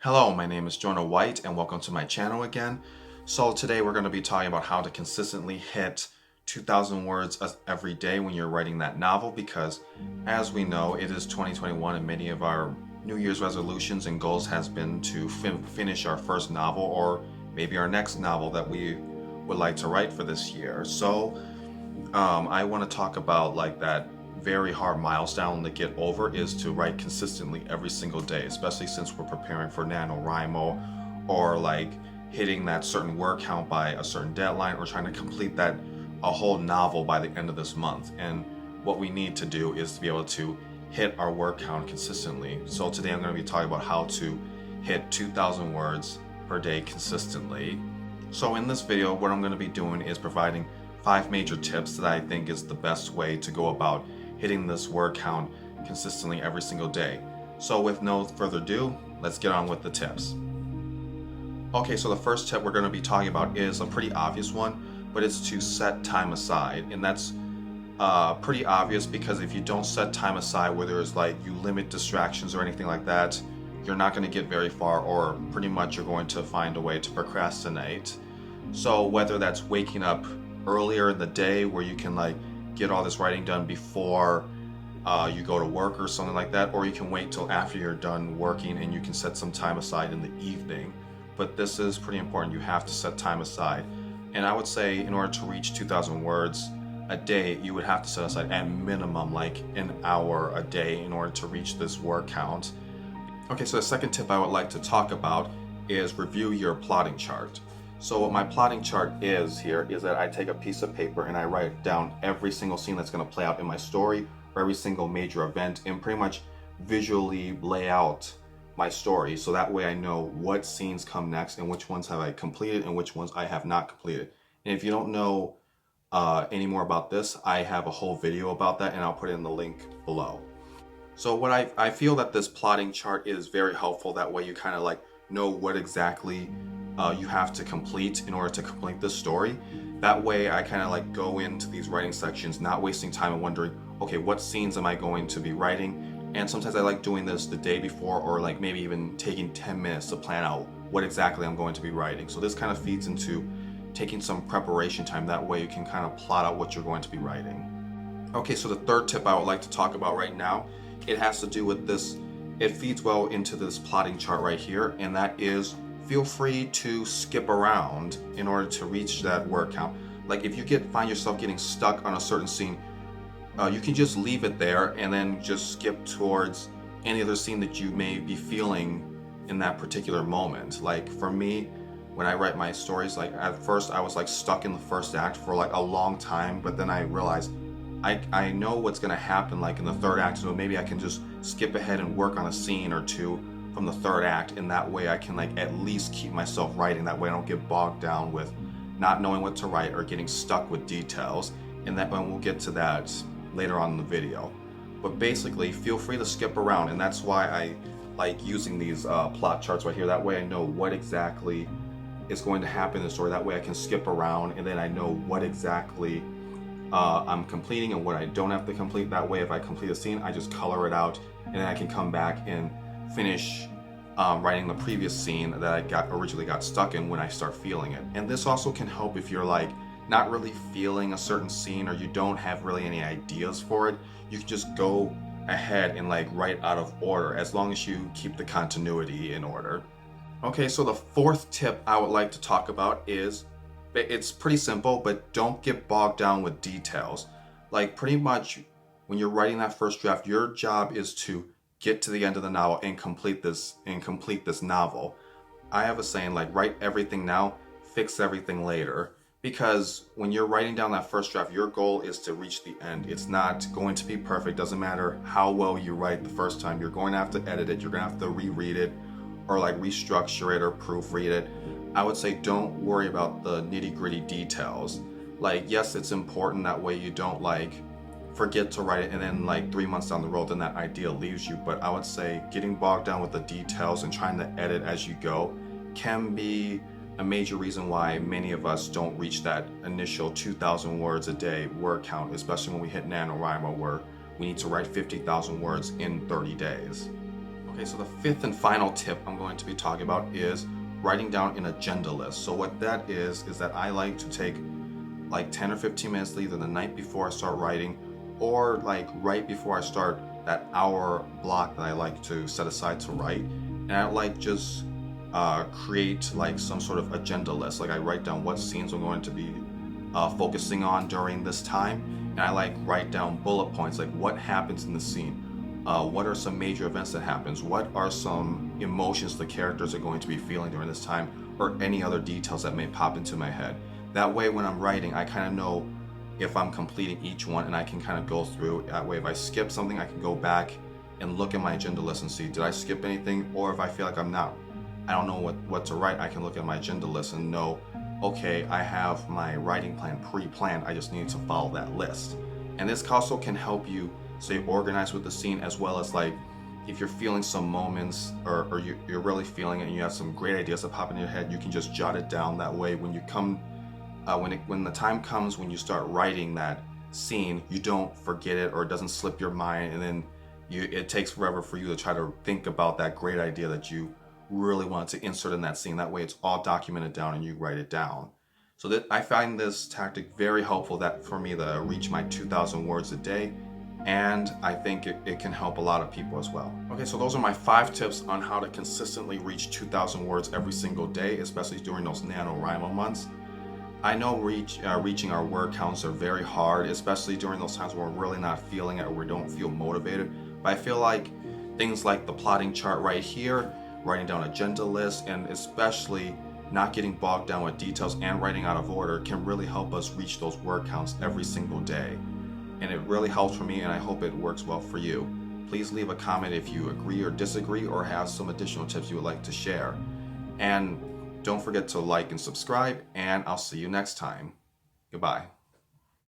Hello, my name is Jonah White and welcome to my channel again. So today we're going to be talking about how to consistently hit 2,000 words every day when you're writing that novel, because as we know, it is 2021 and many of our New Year's resolutions and goals has been to finish our first novel or maybe our next novel that we would like to write for this year. So I want to talk about like that very hard milestone to get over is to write consistently every single day, especially since we're preparing for NaNoWriMo or like hitting that certain word count by a certain deadline or trying to complete that a whole novel by the end of this month. And what we need to do is to be able to hit our word count consistently. So today I'm going to be talking about how to hit 2,000 words per day consistently. So in this video, what I'm going to be doing is providing 5 major tips that I think is the best way to go about hitting this word count consistently every single day. So with no further ado, let's get on with the tips. Okay, so the first tip we're going to be talking about is a pretty obvious one, but it's to set time aside. And that's pretty obvious because if you don't set time aside, whether it's like you limit distractions or anything like that, you're not going to get very far, or pretty much you're going to find a way to procrastinate. So whether that's waking up earlier in the day where you can like get all this writing done before you go to work or something like that, or you can wait till after you're done working and you can set some time aside in the evening. But this is pretty important. You have to set time aside. And I would say in order to reach 2,000 words a day, you would have to set aside at minimum like an hour a day in order to reach this word count. Okay, so the second tip I would like to talk about is review your plotting chart. So what my plotting chart is here is that I take a piece of paper and I write down every single scene that's going to play out in my story, or every single major event, and pretty much visually lay out my story. So that way I know what scenes come next and which ones have I completed and which ones I have not completed. And if you don't know any more about this, I have a whole video about that and I'll put it in the link below. So what I feel that this plotting chart is very helpful. That way you kind of like know what exactly you have to complete in order to complete this story. That way I kind of like go into these writing sections not wasting time and wondering, okay, what scenes am I going to be writing? And sometimes I like doing this the day before, or like maybe even taking 10 minutes to plan out what exactly I'm going to be writing. So this kind of feeds into taking some preparation time. That way you can kind of plot out what you're going to be writing. Okay, so the third tip I would like to talk about right now, it has to do with this. It feeds well into this plotting chart right here, and that is feel free to skip around in order to reach that word count. Like if you find yourself getting stuck on a certain scene, you can just leave it there and then just skip towards any other scene that you may be feeling in that particular moment. Like for me, when I write my stories, like at first I was like stuck in the first act for like a long time, but then I realized I know what's going to happen like in the third act, so maybe I can just skip ahead and work on a scene or two from the third act, and that way I can like at least keep myself writing. That way I don't get bogged down with not knowing what to write or getting stuck with details. And that one, we'll get to that later on in the video. But basically, feel free to skip around, and that's why I like using these plot charts right here. That way I know what exactly is going to happen in the story. That way I can skip around, and then I know what exactly I'm completing and what I don't have to complete. That way if I complete a scene, I just color it out, and then I can come back and finish writing the previous scene that I originally got stuck in when I start feeling it. And this also can help if you're like not really feeling a certain scene or you don't have really any ideas for it. You can just go ahead and like write out of order, as long as you keep the continuity in order. Okay, so the fourth tip I would like to talk about is, it's pretty simple, but don't get bogged down with details. Like pretty much when you're writing that first draft, your job is to get to the end of the novel and complete this novel. I have a saying like, write everything now, fix everything later. Because when you're writing down that first draft, your goal is to reach the end. It's not going to be perfect. Doesn't matter how well you write the first time. You're going to have to edit it. You're going to have to reread it or like restructure it or proofread it. I would say don't worry about the nitty-gritty details. Like, yes, it's important. That way you don't like forget to write it and then like 3 months down the road then that idea leaves you. But I would say getting bogged down with the details and trying to edit as you go can be a major reason why many of us don't reach that initial 2,000 words a day word count, especially when we hit NaNoWriMo, where we need to write 50,000 words in 30 days. Okay, so the fifth and final tip I'm going to be talking about is writing down an agenda list. So what that is that I like to take like 10 or 15 minutes either the night before I start writing or like right before I start that hour block that I like to set aside to write. And I like just create like some sort of agenda list. Like I write down what scenes I'm going to be focusing on during this time. And I like write down bullet points, like what happens in the scene. What are some major events that happens? What are some emotions the characters are going to be feeling during this time, or any other details that may pop into my head. That way when I'm writing, I kind of know if I'm completing each one, and I can kind of go through. That way if I skip something, I can go back and look at my agenda list and see, did I skip anything? Or if I feel like I don't know what to write, I can look at my agenda list and know, okay, I have my writing plan pre-planned, I just need to follow that list. And this also can help you stay organized with the scene, as well as like if you're feeling some moments or you're really feeling it and you have some great ideas that pop in your head, you can just jot it down. That way when you come when the time comes when you start writing that scene, you don't forget it or it doesn't slip your mind, and then it takes forever for you to try to think about that great idea that you really want to insert in that scene. That way it's all documented down and you write it down. So that I find this tactic very helpful that for me to reach my 2,000 words a day, and I think it can help a lot of people as well. Okay, so those are my 5 tips on how to consistently reach 2,000 words every single day, especially during those NaNoWriMo months. I know reaching our word counts are very hard, especially during those times when we're really not feeling it or we don't feel motivated. But I feel like things like the plotting chart right here, writing down agenda lists, and especially not getting bogged down with details and writing out of order can really help us reach those word counts every single day. And it really helps for me, and I hope it works well for you. Please leave a comment if you agree or disagree or have some additional tips you would like to share. And don't forget to like and subscribe, and I'll see you next time. Goodbye.